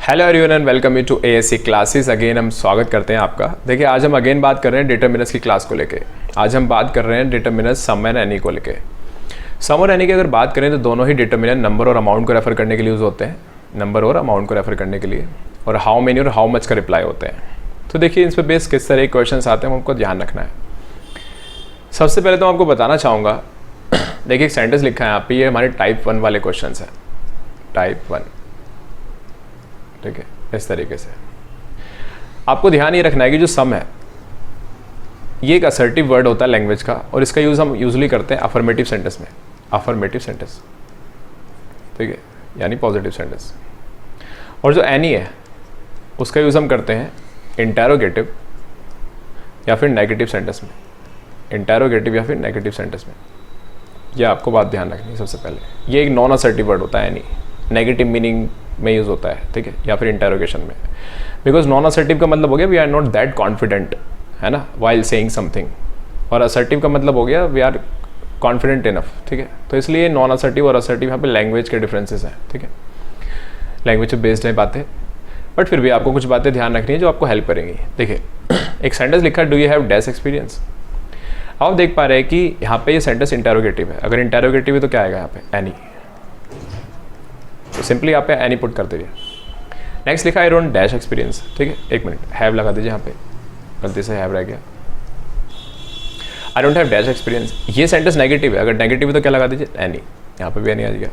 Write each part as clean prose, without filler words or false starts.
Hello everyone and welcome you to ASC classes. Again हम स्वागत करते हैं आपका। देखिए आज हम अगेन बात कर रहे हैं डिटरमिनर्स की क्लास को लेके। आज हम बात कर रहे हैं डिटरमिनर्स सम एंड एनी को लेके। सम और एनी की अगर बात करें तो दोनों ही डिटरमिनर नंबर और अमाउंट को रेफर करने के लिए यूज़ होते हैं, नंबर और अमाउंट को रेफर करने के लिए, और हाउ मेनी और हाउ मच का रिप्लाई होते हैं। तो देखिए इस पर बेस किस तरह के क्वेश्चन आते हैं हमको ध्यान रखना है। सबसे पहले तो आपको बताना चाहूँगा, देखिए एक सेंटेंस लिखा है यहाँ पे, ये हमारे टाइप 1 वाले क्वेश्चन हैं, टाइप 1, ठीक है। इस तरीके से आपको ध्यान ये रखना है कि जो सम है ये एक असर्टिव वर्ड होता है लैंग्वेज का, और इसका यूज़ हम यूजुअली करते हैं अफर्मेटिव सेंटेंस में, अफर्मेटिव सेंटेंस, ठीक है, यानी पॉजिटिव सेंटेंस। और जो एनी है उसका यूज़ हम करते हैं इंटरोगेटिव या फिर नेगेटिव सेंटेंस में, इंटरोगेटिव या फिर नेगेटिव सेंटेंस में। यह आपको बात ध्यान रखनी है सबसे पहले। ये एक नॉन असर्टिव वर्ड होता है एनी, नेगेटिव मीनिंग में यूज़ होता है, ठीक है, या फिर इंटरोगेशन में। बिकॉज नॉन असर्टिव का मतलब हो गया we are not that confident, है ना, वाइल सेइंग समथिंग, और असर्टिव का मतलब हो गया वी आर कॉन्फिडेंट इनफ, ठीक है। तो इसलिए नॉन असर्टिव और असर्टिव यहाँ पे लैंग्वेज के डिफरेंसेस हैं, ठीक है, लैंग्वेज पे बेस्ड है बातें, बट फिर भी आपको कुछ बातें ध्यान रखनी है जो आपको हेल्प करेंगी। देखिए एक सेंटेंस लिखा है, do you have dash experience. आप देख पा रहे हैं कि यहाँ पे ये सेंटेंस इंटरोगेटिव है। अगर इंटरोगेटिव है तो क्या आएगा यहाँ पे, एनी, तो सिंपली यहाँ पे एनी पुट कर दीजिए। नेक्स्ट लिखा आई डोंट डैश एक्सपीरियंस, ठीक है, एक मिनट, हैव लगा दीजिए, यहाँ पे गलती से हैव रह गया, I don't have dash experience. ये सेंटेंस नेगेटिव है, अगर नेगेटिव है तो क्या लगा दीजिए, एनी, यहाँ पे भी एनी आ गया।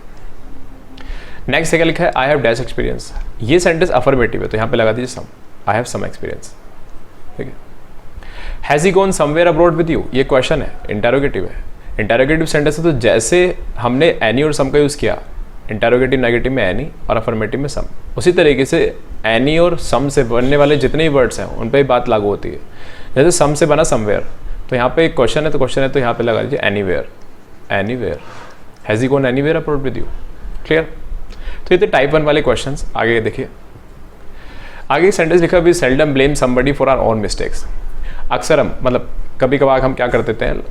नेक्स्ट क्या लिखा है, आई हैव डैश एक्सपीरियंस। ये सेंटेंस अफर्मेटिव है तो यहाँ पे लगा दीजिए सम, आई हैव सम एक्सपीरियंस, ठीक है। Has he gone somewhere abroad with you, ये क्वेश्चन है, इंटरोगेटिव है। इंटरोगेटिव सेंटेंस है तो जैसे हमने एनी और सम का यूज़ किया, इंटरोगेटिव नेगेटिव में एनी और अफर्मेटिव में सम, उसी तरीके से एनी और सम से बनने वाले जितने भी वर्ड्स हैं उन पर ही बात लागू होती है। जैसे सम से बना समवेयर, तो यहाँ पे एक क्वेश्चन है तो यहाँ पे लगा दीजिए anywhere, anywhere, has he gone anywhere abroad with you, clear. तो ये थे टाइप 1 वाले क्वेश्चन। आगे देखिए, आगे सेंटेंस लिखा, we seldom blame somebody for our own mistakes. अक्सर हम, मतलब कभी कभार हम क्या कर देते हैं,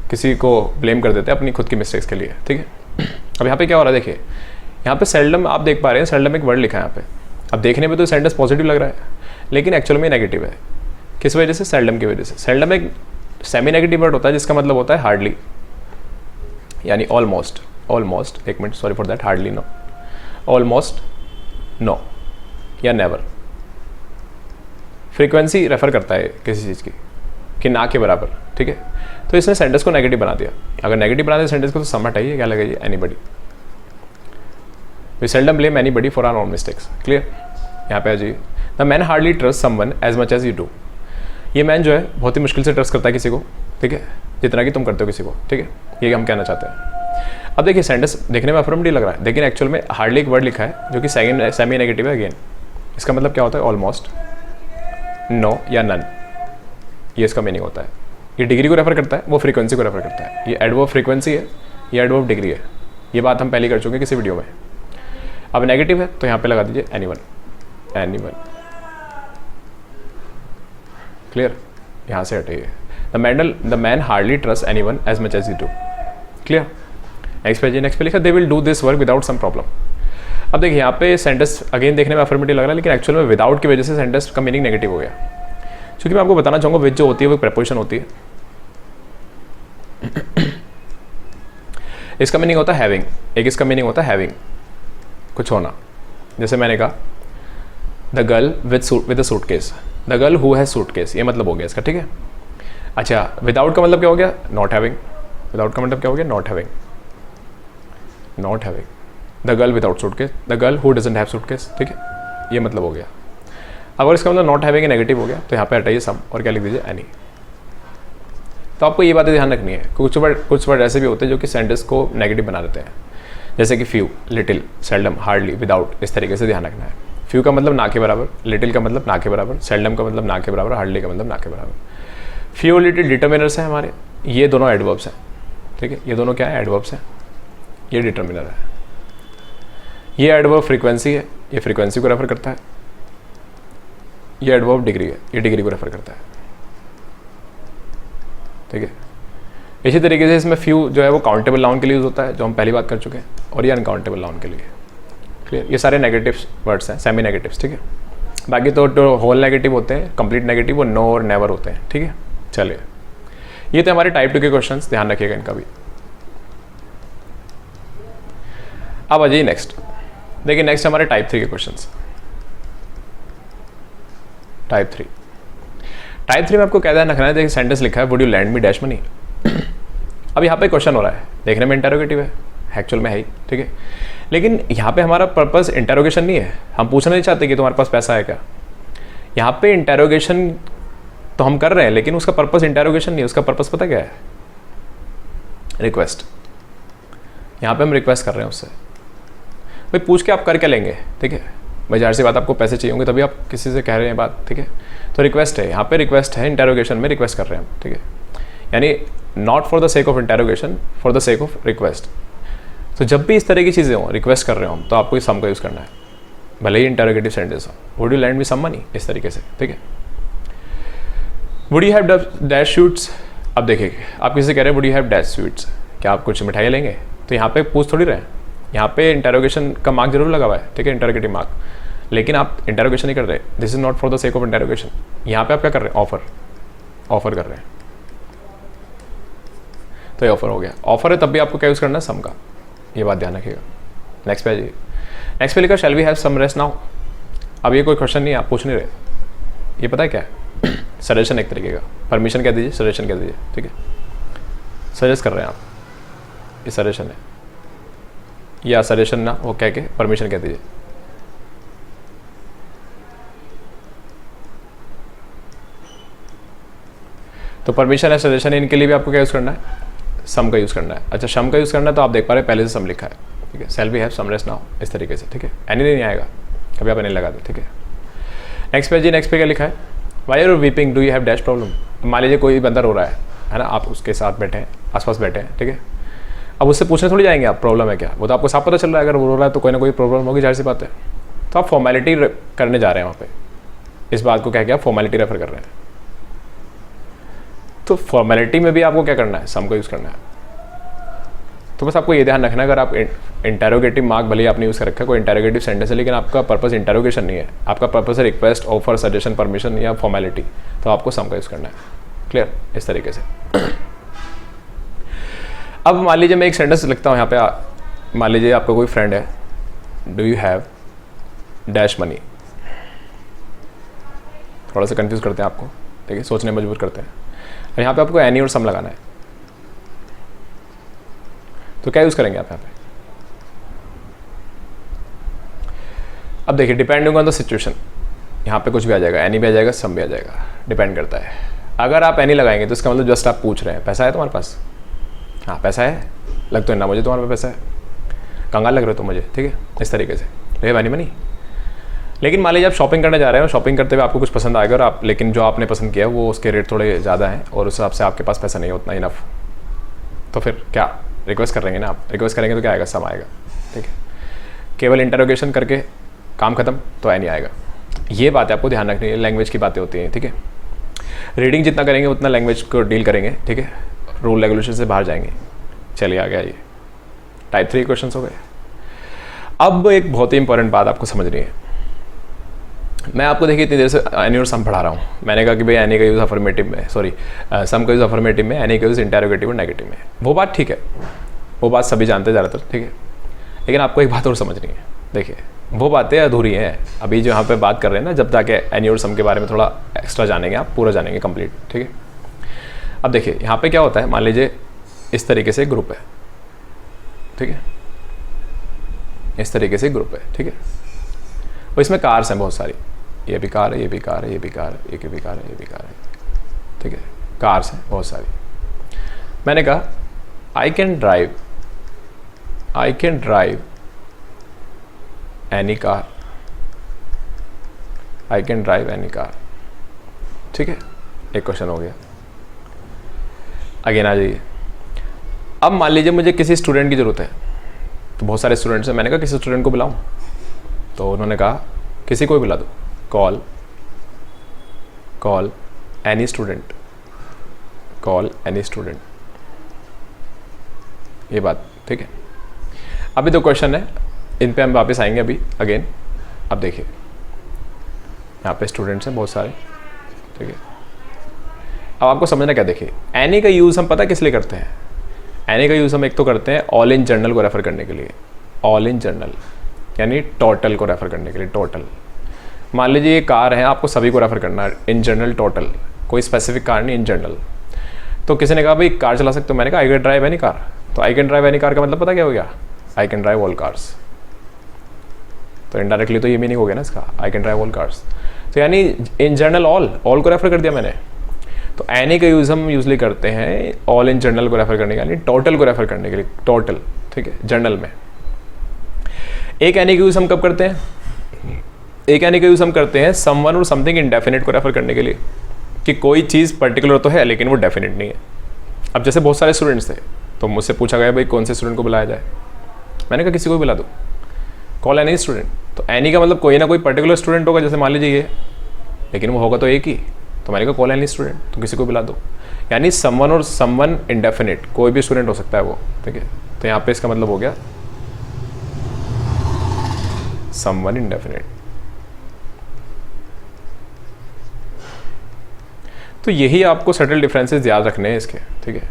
किसी को ब्लेम कर देते हैं अपनी खुद की मिस्टेक्स के लिए, ठीक है। अब यहाँ पे क्या हो रहा है, देखिए यहाँ पे सेल्डम, आप देख पा रहे हैं सेल्डम एक वर्ड लिखा है यहाँ पे। अब देखने में तो सेंटेंस पॉजिटिव लग रहा है, लेकिन एक्चुअल में नेगेटिव है। किस वजह से, सेल्डम की वजह से। सेल्डम एक सेमी नेगेटिव वर्ड होता है जिसका मतलब होता है हार्डली, यानी ऑलमोस्ट, ऑलमोस्ट, एक minute sorry for that, hardly no, almost no या नेवर। फ्रीक्वेंसी रेफर करता है किसी चीज़ की, कि ना के बराबर, ठीक है। तो इसने सेंटेंस को नेगेटिव बना दिया। अगर नेगेटिव बना दिया सेंटेंस को तो सम हटाइए, क्या लगेगा, anybody. We seldom blame anybody for our own mistakes, clear. यहाँ पे आ जाइए, the man hardly trust someone as much as you do. ये मैन जो है बहुत ही मुश्किल से ट्रस्ट करता है किसी को, ठीक है, जितना कि तुम करते हो किसी को, ठीक है, ये हम कहना चाहते हैं। अब देखिए सेंटेंस देखने में अफर्मेटिव लग रहा है, लेकिन एक्चुअल में हार्डली एक वर्ड लिखा है जो कि सेमी नेगेटिव है। अगेन इसका मतलब क्या होता है, ऑलमोस्ट, नो या नन, ये इसका मीनिंग होता है। ये डिग्री को रेफर करता है, वो फ्रीक्वेंसी को रेफर करता है। ये एडवर्ब फ्रीक्वेंसी है, ये एडवर्ब डिग्री है। ये बात हम पहले कर चुके हैं किसी वीडियो में। अब नेगेटिव है तो यहाँ पे लगा दीजिए एनीवन, एनीवन, क्लियर। यहाँ से हटाइए, the man hardly trust anyone as much as you do, clear. Next पे लिखा, they will do this work without some problem. अब देखिए यहाँ पे सेंटेंस अगेन देखने में अफर्मेटिव लग रहा है, लेकिन एक्चुअल में विदाउट की वजह से सेंटेंस का मीनिंग नेगेटिव हो गया। क्योंकि मैं आपको बताना चाहूँगा, विच जो होती है वो प्रेपोजिशन होती है। इसका मीनिंग होता है हैविंग, एक इसका मीनिंग होता है हैविंग, कुछ होना। जैसे मैंने कहा the girl with a suitcase, the girl who has suitcase, ये मतलब हो गया इसका, ठीक है। अच्छा, विदाउट का मतलब क्या हो गया, नॉट हैविंग। विदाउट का मतलब क्या हो गया, not having, not having. The girl without suitcase, the girl who doesn't have suitcase, ठीक है, ये मतलब हो गया। अगर इसका मतलब नॉट हैविंग नेगेटिव हो गया तो यहाँ पे हटाइए सम और क्या लिख दीजिए, एनी। तो आपको ये बातें ध्यान रखनी है। कुछ वर्ड ऐसे भी होते हैं जो कि सेंटेंस को नेगेटिव बना देते हैं, जैसे कि few, little, seldom, hardly, without, इस तरीके से ध्यान रखना है। फ्यू का मतलब ना के बराबर, लिटिल का मतलब ना के बराबर, सेल्डम का मतलब ना के बराबर, हार्डली का मतलब ना के बराबर। फ्यू और लिटिल डिटरमिनर्स हैं हमारे, ये दोनों एडवर्ब्स हैं, ठीक है। ये दोनों क्या है, एडवर्ब्स हैं, ये डिटरमिनर है। ये एडवर्ब फ्रीक्वेंसी है, ये फ्रीक्वेंसी को रेफर करता है। ये एडवर्ब डिग्री है, ये डिग्री को रेफर करता है, ठीक है। इसी तरीके से इसमें फ्यू जो है वो काउंटेबल नाउन के लिए यूज होता है, जो हम पहली बात कर चुके हैं, और ये अनकाउंटेबल नाउन के लिए, क्लियर, ये सारे नेगेटिव वर्ड्स हैं, सेमी नेगेटिव्स, ठीक है। बाकी तो जो होल नेगेटिव होते हैं, कंप्लीट नेगेटिव, वो नो और नेवर होते हैं, ठीक है। चलिए, ये थे हमारे टाइप 2 के क्वेश्चंस, ध्यान रखिएगा इनका भी। अब आ जाइए नेक्स्ट, देखिए नेक्स्ट हमारे टाइप 3 के क्वेश्चंस। टाइप 3 में आपको क्या ध्यान रखना है, देखिए सेंटेंस लिखा है, would you lend me dash money. अब यहाँ पे क्वेश्चन हो रहा है, देखने में इंटरोगेटिव है, एक्चुअल में है ही, ठीक है। लेकिन यहाँ पे हमारा पर्पस इंटरोगेशन नहीं है, हम पूछना नहीं चाहते कि तुम्हारे पास पैसा है क्या। यहाँ पे इंटरोगेशन तो हम कर रहे हैं, लेकिन उसका पर्पस इंटरोगेशन नहीं है, उसका पर्पस पता क्या है, रिक्वेस्ट। यहाँ पे हम रिक्वेस्ट कर रहे हैं उससे, भाई पूछ के आप कर क्या लेंगे, ठीक है। भाई जाहिर सी बात, आपको पैसे चाहिए होंगे तभी आप किसी से कह रहे हैं बात, ठीक है। तो रिक्वेस्ट है, यहाँ पे रिक्वेस्ट है, इंटरोगेशन में रिक्वेस्ट कर रहे हैं हम, ठीक है। यानी not for the sake of interrogation, for the sake of request. तो जब भी इस तरह की चीज़ें हों, रिक्वेस्ट कर रहे हो, तो आपको इस सम का यूज़ करना है, भले ही इंटरोगेटिव सेंटेंस हो। Would you lend me some money, इस तरीके से, ठीक है। Would you have dash sweets. अब देखिए, आप किसी से कह रहे हैं would you have dash sweets, क्या आप कुछ मिठाई लेंगे, तो यहाँ पे पूछ थोड़ी रहे हैं, यहाँ पे इंटरोगेशन का मार्क जरूर लगा हुआ है, ठीक है, इंटरोगेटिव मार्क, लेकिन आप इंटरोगेशन नहीं कर रहे। This is not for the sake of interrogation. यहाँ पे आप क्या कर रहे हैं, ऑफर कर रहे हैं, तो ये ऑफर हो गया। ऑफर है तब भी आपको क्या यूज़ करना है, सम का, ये बात ध्यान रखिएगा। नेक्स्ट पे आइए, नेक्स्ट पे लिखा shall we have some rest now. अब ये कोई क्वेश्चन नहीं है, आप पूछ नहीं रहे, ये पता है क्या है, सजेशन एक तरीके का, परमिशन कह दीजिए, सजेशन कह दीजिए, ठीक है। सजेस्ट कर रहे हैं आप, ये सजेशन है, या सजेशन ना वो कह के परमिशन कह दीजिए। तो परमिशन है, सजेशन है, इनके लिए भी आपको क्या यूज़ करना है, सम का यूज़ करना है। अच्छा, सम का यूज़ करना है तो आप देख पा रहे हैं पहले से सम लिखा है, ठीक है। Shall we have some rest now, इस तरीके से, ठीक है। एनी नहीं आएगा, कभी आप एनी लगा दो, ठीक है। नेक्स्ट पे जी, नेक्स्ट पे क्या लिखा है, why are you weeping, do you have dash problem. मान लीजिए कोई बंदा रो रहा है ना, आप उसके साथ बैठे हैं, आसपास बैठे हैं, ठीक है। अब उससे पूछने थोड़ी जाएंगे आप प्रॉब्लम है क्या, वो तो आपको साफ पता चल रहा है, अगर वो रो रहा है तो कोई ना कोई प्रॉब्लम होगी, जाहिर सी बात है। तो आप फॉर्मेलिटी करने जा रहे हैं वहाँ पे, इस बात को कह के आप फॉर्मेलिटी रेफर कर रहे हैं। तो फॉर्मेलिटी में भी आपको क्या करना है, सम का यूज़ करना है। तो बस आपको ये ध्यान रखना है, अगर आप इंटरोगेटिव मार्क भले ही आपने यूज़ कर रखा है, कोई इंटरोगेटिव सेंटेंस है, लेकिन आपका पर्पस इंटरोगेशन नहीं है, आपका पर्पस है रिक्वेस्ट, ऑफर, सजेशन, परमिशन या फॉर्मेलिटी, तो आपको सम का यूज़ करना है। क्लियर, इस तरीके से। अब मान लीजिए मैं एक सेंटेंस लिखता हूँ यहाँ पे, मान लीजिए आपका कोई फ्रेंड है, do you have dash money. थोड़ा सा कंफ्यूज करते हैं आपको, ठीक है, सोचने में मजबूर करते हैं। और यहाँ पे आपको एनी और सम लगाना है, तो क्या यूज़ करेंगे आप यहाँ पे। अब देखिए, डिपेंडिंग ऑन द सिचुएशन, यहाँ पे कुछ भी आ जाएगा, एनी भी आ जाएगा, सम भी आ जाएगा, डिपेंड करता है। अगर आप एनी लगाएंगे तो इसका मतलब जस्ट आप पूछ रहे हैं, पैसा है तुम्हारे पास, हाँ पैसा है, लग तो ना मुझे तुम्हारे पास पैसा है, कंगाल लग रहे हो तो मुझे, ठीक है, इस तरीके से, रे एनी मनी। लेकिन मान लीजिए आप शॉपिंग करने जा रहे हो, शॉपिंग करते हुए आपको कुछ पसंद आएगा और आप, लेकिन जो आपने पसंद किया वो उसके रेट थोड़े ज़्यादा हैं और उस हिसाब से आपके पास पैसा नहीं है उतना इनफ, तो फिर क्या रिक्वेस्ट करेंगे ना आप, रिक्वेस्ट करेंगे तो क्या आएगा, सम आएगा, ठीक है। केवल इंटरोगेशन करके काम खत्म, तो नहीं आएगा। ये बात आपको ध्यान रखनी है, लैंग्वेज की बातें होती हैं, ठीक है। रीडिंग जितना करेंगे उतना लैंग्वेज को डील करेंगे, ठीक है, रूल रेगुलेशन से बाहर जाएंगे। चलिए आ गया, ये टाइप 3 क्वेश्चन हो गए। अब एक बहुत ही इंपॉर्टेंट बात आपको समझनी है। मैं आपको देखिए इतनी देर से एनी और सम पढ़ा रहा हूँ, मैंने कहा कि भाई एनी का यूज़ अफर्मेटिव में, सॉरी सम का यूज़ अफर्मेटिव में, एनी का यूज़ इंटरोगेटिव और नेगेटिव में। वो बात ठीक है, वो बात सभी जानते हैं ज़्यादातर, ठीक है। लेकिन आपको एक बात और समझनी है, देखिए वो बातें अधूरी हैं अभी जो यहाँ पे बात कर रहे हैं ना, जब जाके एनी और सम के बारे में थोड़ा एक्स्ट्रा जानेंगे, आप पूरा जानेंगे कंप्लीट, ठीक है। अब देखिए यहाँ पे क्या होता है, मान लीजिए इस तरीके से ग्रुप है, ठीक है, इस तरीके से ग्रुप है, ठीक है। और इसमें कार्स हैं बहुत सारी, ये भी कार है, ये भी कार है, ये भी कार है, ये भी कार है, ये भी कार है, ठीक है, कार्स हैं बहुत सारी। मैंने कहा I can drive any car, I can drive any car, ठीक है। एक क्वेश्चन हो गया। अगेन आ जाइए, अब मान लीजिए मुझे किसी स्टूडेंट की ज़रूरत है, तो बहुत सारे स्टूडेंट्स हैं, मैंने कहा किसी स्टूडेंट को बुलाऊं, तो उन्होंने कहा किसी को भी बुला दो, कॉल एनी स्टूडेंट, ये बात ठीक है। अभी तो क्वेश्चन है इन पे हम वापस आएंगे अभी अगेन। अब देखिए यहाँ पे स्टूडेंट्स हैं बहुत सारे, ठीक है। अब आपको समझना क्या, देखिए एनी का यूज़ हम पता किस लिए करते हैं। एनी का यूज़ हम एक तो करते हैं ऑल इन जनरल को रेफ़र करने के लिए, ऑल इन जनरल यानी टोटल को रेफ़र करने के लिए। टोटल मान लीजिए ये कार है, आपको सभी को रेफ़र करना है, इन जनरल टोटल, कोई स्पेसिफिक कार नहीं, इन जनरल। तो किसी ने कहा भाई कार चला सकते हो, मैंने कहा I can drive any car. तो I can drive any car का मतलब पता क्या हो गया, I can drive all cars. तो इनडायरेक्टली तो ये मीनिंग हो गया ना इसका, I can drive all cars. तो यानी इन जनरल ऑल को रेफ़र कर दिया मैंने। तो एनी का यूज़ हम यूजली करते हैं ऑल इन जनरल को रेफ़र करने के, यानी टोटल को रेफ़र करने के लिए, टोटल, ठीक है, जनरल में। एक एनी का यूज़ हम कब करते हैं, एक एनी का यूज़ हम करते हैं समवन और समथिंग इंडेफिनिट को रेफ़र करने के लिए, कि कोई चीज़ पर्टिकुलर तो है लेकिन वो डेफिनेट नहीं है। अब जैसे बहुत सारे स्टूडेंट्स थे, तो मुझसे पूछा गया भाई कौन से स्टूडेंट को बुलाया जाए, मैंने कहा किसी को भी बुला दो, कॉल एनी स्टूडेंट। तो एनी का मतलब कोई ना कोई पर्टिकुलर स्टूडेंट होगा, जैसे मान लीजिए ये, लेकिन वो होगा तो एक ही, तो मैंने कहा कॉल एनी स्टूडेंट, तो किसी को बुला दो। यानी समवन और समवन इंडेफिनिट, कोई भी स्टूडेंट हो सकता है वो, ठीक है। तो यहाँ पे इसका मतलब हो गया समवन इंडेफिनिट। तो यही आपको सटल डिफरेंसेस याद रखने हैं इसके, ठीक है,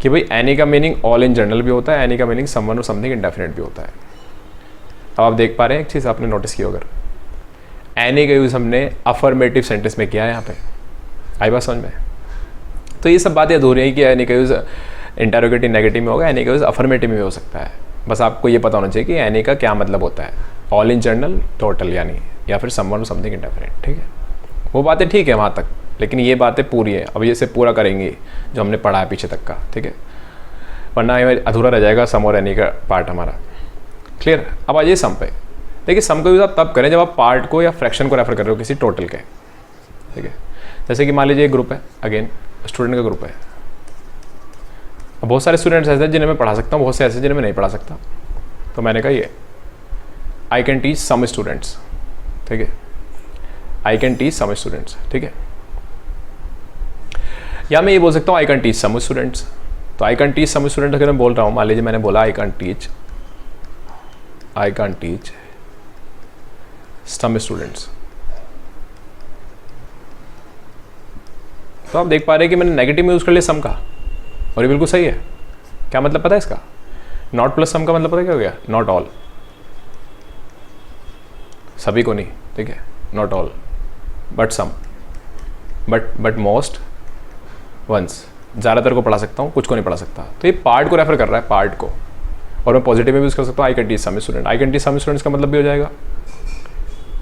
कि भाई एनी का मीनिंग ऑल इन जनरल भी होता है, एनी का मीनिंग समवन और समथिंग इंडेफिनिट भी होता है। अब आप देख पा रहे हैं एक चीज़ आपने नोटिस की, अगर एनी का यूज़ हमने अफर्मेटिव सेंटेंस में किया है, यहाँ पे आई बात समझ में। तो ये सब बातें अधूरी है कि एनी का यूज़ इंटरोगेटिव नेगेटिव में होगा, एनी का यूज़ अफर्मेटिव में भी हो सकता है। बस आपको ये पता होना चाहिए कि एनी का क्या मतलब होता है, ऑल इन जनरल, टोटल यानी, या फिर समवन और समथिंग इंडेफिनिट, ठीक है। वो बातें ठीक है वहाँ तक, लेकिन ये बातें पूरी है, अब ये से पूरा करेंगे जो हमने पढ़ा है पीछे तक का, ठीक है, वरना ये अधूरा रह जाएगा सम और एनी का पार्ट हमारा। क्लियर। अब आ जाइए सम पे। देखिए सम का यूज़ आप तब करें जब आप पार्ट को या फ्रैक्शन को रेफर कर रहे हो किसी टोटल के, ठीक है। जैसे कि मान लीजिए एक ग्रुप है, अगेन स्टूडेंट का ग्रुप है, अब बहुत सारे स्टूडेंट्स ऐसे हैं जिन्हें मैं पढ़ा सकता हूँ, बहुत से ऐसे जिन्हें मैं नहीं पढ़ा सकता। तो मैंने कहा ये I can teach some students, ठीक है, I can teach some students, ठीक है। या मैं ये बोल सकता हूँ I can teach some students. तो I can teach some student अगर मैं बोल रहा हूँ, मान लीजिए मैंने बोला I can teach some students, तो आप देख पा रहे हैं कि मैंने नेगेटिव में यूज़ कर लिया सम का, और ये बिल्कुल सही है। क्या मतलब पता है इसका, नॉट प्लस सम का मतलब पता क्या हो गया, नॉट ऑल, सभी को नहीं, ठीक है, not all but some, but most ones, ज़्यादातर को पढ़ा सकता हूँ, कुछ को नहीं पढ़ा सकता। तो ये पार्ट को रेफर कर रहा है, पार्ट को, और मैं पॉजिटिव में यूज़ कर सकता हूँ I can teach some student. I can teach some students का मतलब भी हो जाएगा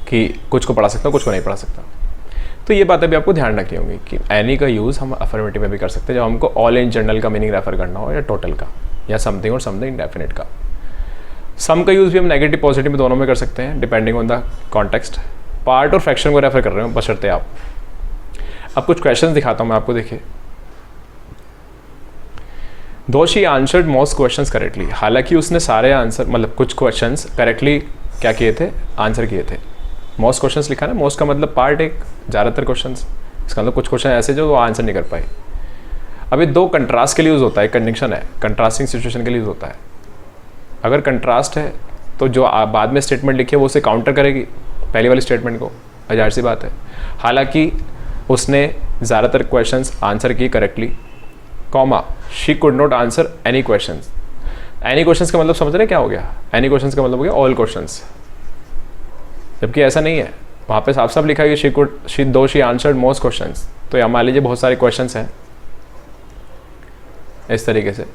कि कुछ को पढ़ा सकता हूँ, कुछ को नहीं पढ़ा सकता। तो ये बातें भी आपको ध्यान रखनी होगी कि एनी का यूज़ हम अफर्मेटिव में भी कर सकते हैं जब हमको ऑल इन जनरल का मीनिंग रेफर करना हो, या टोटल का, या समथिंग और समथिंग इंडेफिनिट का। सम का यूज़ भी हम नेगेटिव पॉजिटिव में दोनों में कर सकते हैं depending on the context. Part और फ्रैक्शन को रेफर कर रहे हो बशर्ते आप। अब कुछ क्वेश्चन दिखाता हूँ मैं आपको, देखिए। दो she answered most questions correctly, हालांकि उसने सारे आंसर मतलब कुछ क्वेश्चंस करेक्टली क्या किए थे, आंसर किए थे। मोस्ट क्वेश्चंस लिखा ना, मोस्ट का मतलब पार्ट, एक ज़्यादातर क्वेश्चंस, इसका मतलब कुछ क्वेश्चन ऐसे जो वो आंसर नहीं कर पाए। अभी दो कंट्रास्ट के लिए यूज़ होता है, कंडीशन है, कंट्रास्टिंग सिचुएशन के लिए यूज़ होता है। अगर कंट्रास्ट है तो जो बाद में स्टेटमेंट लिखी है वो उसे काउंटर करेगी पहली वाली स्टेटमेंट को, जाहिर सी बात है। हालांकि उसने ज़्यादातर क्वेश्चंस आंसर किए correctly, comma she could not answer any questions. Any questions का मतलब समझ रहे क्या हो गया, एनी क्वेश्चंस का मतलब हो गया ऑल क्वेश्चंस, जबकि ऐसा नहीं है। वहाँ पे साफ साफ लिखा है कि शी आंसर्ड मोस्ट क्वेश्चंस। तो यहाँ मान लीजिए बहुत सारे क्वेश्चंस हैं इस तरीके से,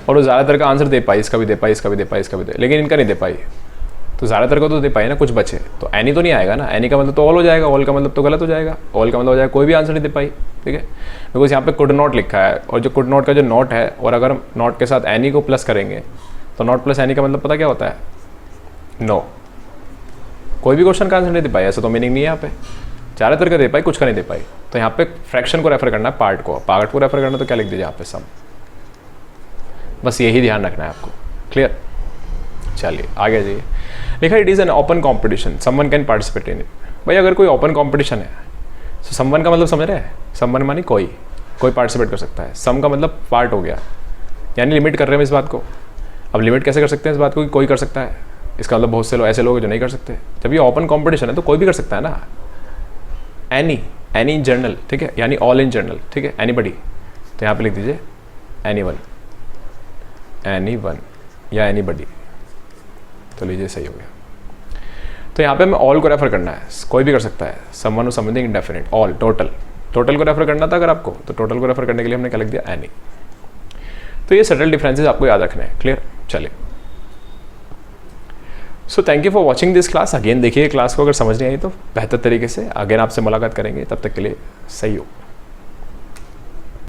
और वो ज़्यादातर का आंसर दे पाई, इसका भी दे पाई, इसका भी दे पाई, इसका भी दे, लेकिन इनका नहीं दे पाई। तो ज़्यादातर को तो दे पाई ना, कुछ बचे, तो एनी तो नहीं आएगा ना। एनी का मतलब तो ऑल हो जाएगा, ऑल का मतलब तो गलत हो जाएगा, ऑल का मतलब हो जाएगा कोई भी आंसर नहीं दे पाई, ठीक है। बिकॉज यहाँ पे कुड नॉट लिखा है, और जो कुड नॉट का जो नॉट है, और अगर नॉट के साथ एनी को प्लस करेंगे तो नॉट प्लस एनी का मतलब पता क्या होता है, नो। कोई भी क्वेश्चन का आंसर नहीं दे पाई, ऐसा तो मीनिंग नहीं है यहाँ पे। ज़्यादातर का दे पाई, कुछ का नहीं दे पाई। तो यहाँ पे फ्रैक्शन को रेफर करना है, पार्ट को रेफर करना, तो क्या लिख दीजिए यहाँ पे, सम। बस यही ध्यान रखना है आपको, क्लियर। चलिए आगे जाइए। लिखा it is an open competition, someone can participate in it. भाई अगर कोई ओपन कॉम्पिटिशन है तो समवन का मतलब समझ रहे हैं, समवन मानी कोई पार्टिसिपेट कर सकता है। सम का मतलब पार्ट हो गया, यानी लिमिट कर रहे हैं इस बात को। अब लिमिट कैसे कर सकते हैं इस बात को कि कोई कर सकता है, इसका मतलब बहुत से लोग ऐसे लोग जो नहीं कर सकते। जब ये ओपन कंपटीशन है तो कोई भी कर सकता है ना, एनी इन जनरल, ठीक है, यानी ऑल इन जनरल, ठीक है, एनीबडी। तो यहाँ पे लिख दीजिए एनीवन या एनीबडी, तो लीजिए सही हो गया। तो यहाँ पे हमें ऑल को रेफर करना है, कोई भी कर सकता है, someone something indefinite, all, total को रेफर करना था अगर आपको, तो टोटल को रेफर करने के लिए हमने क्या लिख दिया, एनी। तो ये सटल डिफरेंसेस आपको याद रखने हैं, क्लियर। चलिए, so thank you for watching this class. Again देखिए क्लास को, अगर समझ नहीं आई तो बेहतर तरीके से अगेन आपसे मुलाकात करेंगे, तब तक के लिए सही हो।